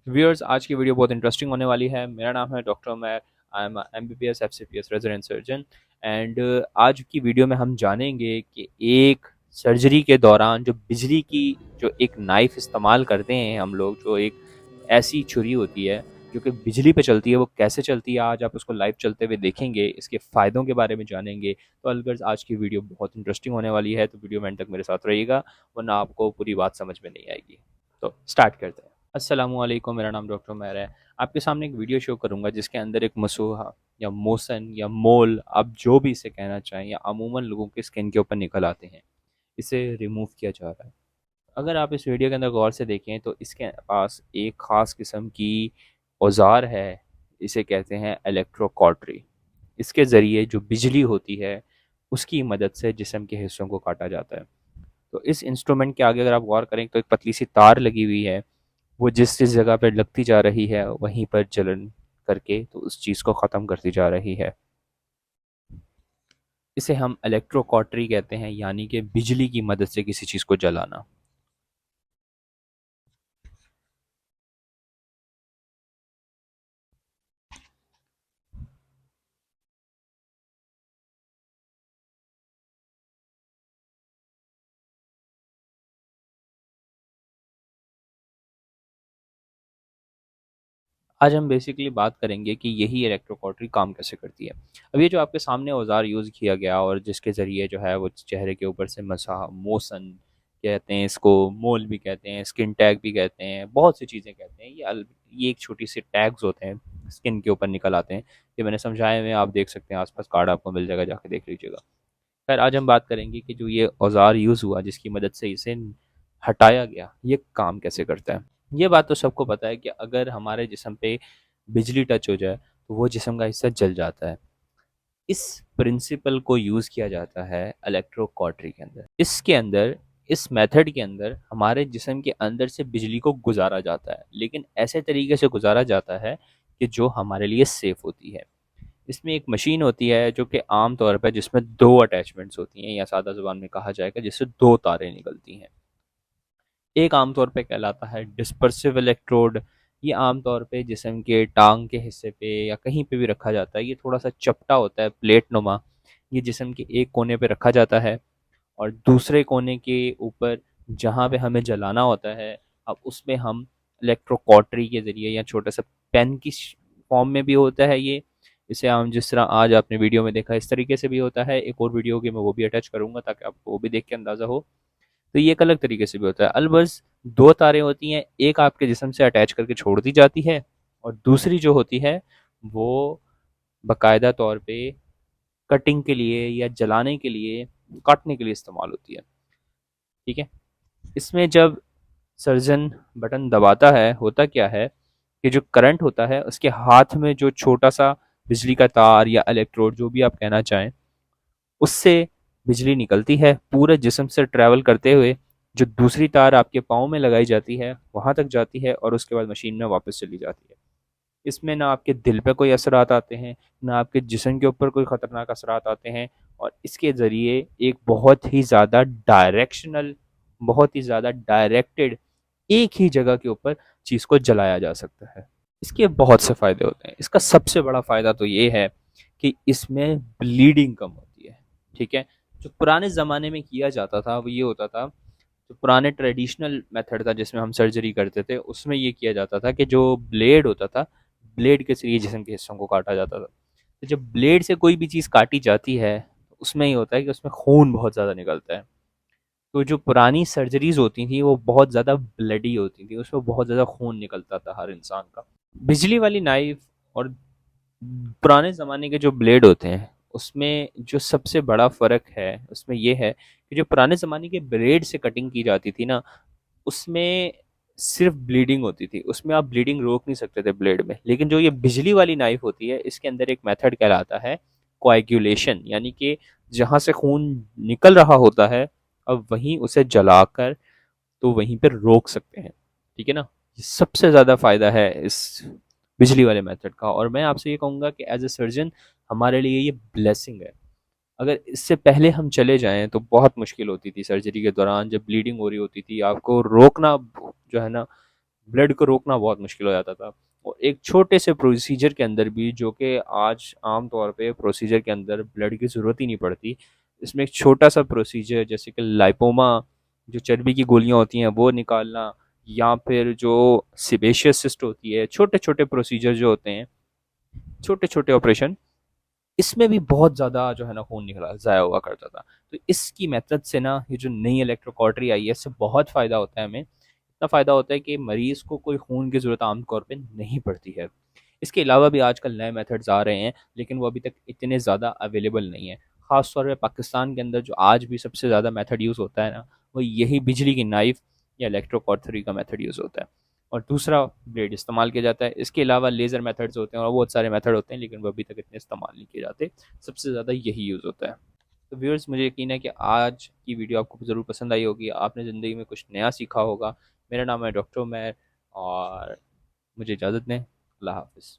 Viewers, आज की video बहुत इंटरेस्टिंग होने वाली है। मेरा नाम है doctor Umair. I am MBBS FCPS resident surgeon. And आज की वीडियो में हम जानेंगे कि एक सर्जरी के दौरान जो बिजली की जो एक नाइफ इस्तेमाल करते हैं हम लोग, जो एक ऐसी छुरी होती है जो कि बिजली पे चलती है, वो कैसे चलती है आज आप उसको लाइव चलते हुए देखेंगे, इसके फ़ायदों के बारे में जानेंगे। तो अलगर्ज आज की वीडियो बहुत इंटरेस्टिंग होने वाली है, तो वीडियो में एंड तक मेरे साथ रहिएगा, वरना आपको पूरी बात समझ में नहीं आएगी। तो स्टार्ट करते हैं। अस्सलामुअलैकुम, मेरा नाम डॉक्टर उमैर है। आपके सामने एक वीडियो शो करूंगा जिसके अंदर एक मसूहा या मोशन या मोल, आप जो भी इसे कहना चाहें, या अमूमन लोगों के स्किन के ऊपर निकल आते हैं, इसे रिमूव किया जा रहा है। अगर आप इस वीडियो के अंदर गौर से देखें तो इसके पास एक ख़ास किस्म की औजार है, इसे कहते हैं इलेक्ट्रोकॉटरी। इसके ज़रिए जो बिजली होती है उसकी मदद से जिस्म के हिस्सों को काटा जाता है। तो इस इंस्ट्रूमेंट के आगे अगर आप गौर करें तो एक पतली सी तार लगी हुई है, वो जिस जिस जगह पर लगती जा रही है वहीं पर जलन करके तो उस चीज़ को ख़त्म करती जा रही है। इसे हम इलेक्ट्रोकॉटरी कहते हैं, यानी कि बिजली की मदद से किसी चीज़ को जलाना। आज हम बेसिकली बात करेंगे कि यही इलेक्ट्रोकॉटरी काम कैसे करती है। अब ये जो आपके सामने औजार यूज़ किया गया और जिसके ज़रिए जो है वो चेहरे के ऊपर से मसा मोशन कहते हैं, इसको मोल भी कहते हैं, स्किन टैग भी कहते हैं, बहुत सी चीज़ें कहते हैं। ये एक छोटी सी टैग्स होते हैं, स्किन के ऊपर निकल आते हैं। ये मैंने समझाए हुए, आप देख सकते हैं, आसपास कार्ड आपको मिल जाएगा, जाके देख लीजिएगा। खैर, आज हम बात करेंगे कि जो ये औजार यूज़ हुआ जिसकी मदद से इसे हटाया गया, ये काम कैसे करता है। ये बात तो सबको पता है कि अगर हमारे जिस्म पे बिजली टच हो जाए तो वो जिस्म का हिस्सा जल जाता है। इस प्रिंसिपल को यूज़ किया जाता है इलेक्ट्रोकॉटरी के अंदर। इसके अंदर, इस मेथड के अंदर हमारे जिस्म के अंदर से बिजली को गुजारा जाता है, लेकिन ऐसे तरीके से गुजारा जाता है कि जो हमारे लिए सेफ होती है। इसमें एक मशीन होती है जो कि आम तौर पर जिसमें दो अटैचमेंट्स होती हैं, या सादा ज़ुबान में कहा जाएगा जिससे दो तारें निकलती हैं। एक आमतौर पे कहलाता है डिस्पर्सिव इलेक्ट्रोड। ये आमतौर पे जिस्म के टांग के हिस्से पे या कहीं पे भी रखा जाता है। ये थोड़ा सा चपटा होता है, प्लेट नुमा। ये जिस्म के एक कोने पे रखा जाता है और दूसरे कोने के ऊपर जहाँ पे हमें जलाना होता है, अब उसमें हम इलेक्ट्रोकॉटरी के ज़रिए, या छोटा सा पेन की फॉर्म में भी होता है ये। इसे हम जिस तरह आज आपने वीडियो में देखा इस तरीके से भी होता है। एक और वीडियो की मैं वो भी अटैच करूँगा ताकि आपको वो भी देख के अंदाज़ा हो। तो ये एक अलग तरीके से भी होता है। अलबस दो तारें होती हैं, एक आपके जिस्म से अटैच करके छोड़ दी जाती है और दूसरी जो होती है वो बाकायदा तौर पे कटिंग के लिए या जलाने के लिए, काटने के लिए इस्तेमाल होती है। ठीक है। इसमें जब सर्जन बटन दबाता है, होता क्या है कि जो करंट होता है उसके हाथ में जो छोटा सा बिजली का तार या इलेक्ट्रोड, जो भी आप कहना चाहें, उससे बिजली निकलती है पूरे जिस्म से ट्रैवल करते हुए। जो दूसरी तार आपके पाँव में लगाई जाती है वहाँ तक जाती है और उसके बाद मशीन में वापस चली जाती है। इसमें ना आपके दिल पे कोई असरात आते हैं, ना आपके जिस्म के ऊपर कोई ख़तरनाक असरात आते हैं। और इसके ज़रिए एक बहुत ही ज़्यादा डायरेक्शनल, बहुत ही ज़्यादा डायरेक्टेड एक ही जगह के ऊपर चीज़ को जलाया जा सकता है। इसके बहुत से फ़ायदे होते हैं। इसका सबसे बड़ा फ़ायदा तो ये है कि इसमें ब्लीडिंग कम होती है। ठीक है। जो पुराने ज़माने में किया जाता था वो ये होता था, जो पुराने ट्रेडिशनल मेथड था जिसमें हम सर्जरी करते थे, उसमें ये किया जाता था कि जो ब्लेड होता था, ब्लेड के ज़रिए जिस्म के हिस्सों को काटा जाता था। तो जब ब्लेड से कोई भी चीज़ काटी जाती है, तो उसमें ये होता है कि उसमें खून बहुत ज़्यादा निकलता है। तो जो पुरानी सर्जरीज़ होती थी वो बहुत ज़्यादा ब्लडी होती थी, उसमें बहुत ज़्यादा खून निकलता था हर इंसान का। बिजली वाली नाइफ और पुराने ज़माने के जो ब्लेड होते हैं, उसमें जो सबसे बड़ा फ़र्क है उसमें ये है कि जो पुराने ज़माने के ब्लेड से कटिंग की जाती थी ना, उसमें सिर्फ ब्लीडिंग होती थी, उसमें आप ब्लीडिंग रोक नहीं सकते थे ब्लेड में। लेकिन जो ये बिजली वाली नाइफ होती है, इसके अंदर एक मेथड कहलाता है कोएगुलेशन, यानी कि जहाँ से खून निकल रहा होता है, अब वहीं उसे जलाकर तो वहीं पर रोक सकते हैं। ठीक है ना। ये सबसे ज़्यादा फ़ायदा है इस बिजली वाले मेथड का। और मैं आपसे ये कहूँगा कि एज ए सर्जन हमारे लिए ये ब्लेसिंग है। अगर इससे पहले हम चले जाएं तो बहुत मुश्किल होती थी सर्जरी के दौरान, जब ब्लीडिंग हो रही होती थी, आपको रोकना जो है ना ब्लड को रोकना बहुत मुश्किल हो जाता था। और एक छोटे से प्रोसीजर के अंदर भी, जो कि आज आम तौर पे प्रोसीजर के अंदर ब्लड की ज़रूरत ही नहीं पड़ती, इसमें एक छोटा सा प्रोसीजर जैसे कि लाइपोमा, जो चर्बी की गोलियां होती हैं वो निकालना, या फिर जो सिबेशियस सिस्ट होती है, छोटे छोटे प्रोसीजर जो होते हैं, छोटे छोटे ऑपरेशन, इसमें भी बहुत ज़्यादा जो है ना खून निकला ज़ाया हुआ करता था। तो इसकी मेथड से ना, ये जो नई इलेक्ट्रोकॉटरी आई है, इससे बहुत फ़ायदा होता है हमें। इतना फ़ायदा होता है कि मरीज़ को कोई खून की ज़रूरत आमतौर पे नहीं पड़ती है। इसके अलावा भी आजकल नए मेथड्स आ रहे हैं, लेकिन वो अभी तक इतने ज़्यादा अवेलेबल नहीं है। ख़ास तौर पे पाकिस्तान के अंदर जो आज भी सबसे ज़्यादा मेथड यूज़ होता है ना, वो यही बिजली की नाइफ़ या इलेक्ट्रोकॉटरी का मेथड यूज़ होता है, और दूसरा ब्लेड इस्तेमाल किया जाता है। इसके अलावा लेज़र मेथड्स होते हैं और बहुत सारे मेथड होते हैं, लेकिन वो अभी तक इतने इस्तेमाल नहीं किए जाते। सबसे ज़्यादा यही यूज़ होता है। तो व्यूअर्स, मुझे यकीन है कि आज की वीडियो आपको ज़रूर पसंद आई होगी, आपने ज़िंदगी में कुछ नया सीखा होगा। मेरा नाम है डॉक्टर उमैर, और मुझे इजाज़त दें। अल्लाह हाफ़िज़।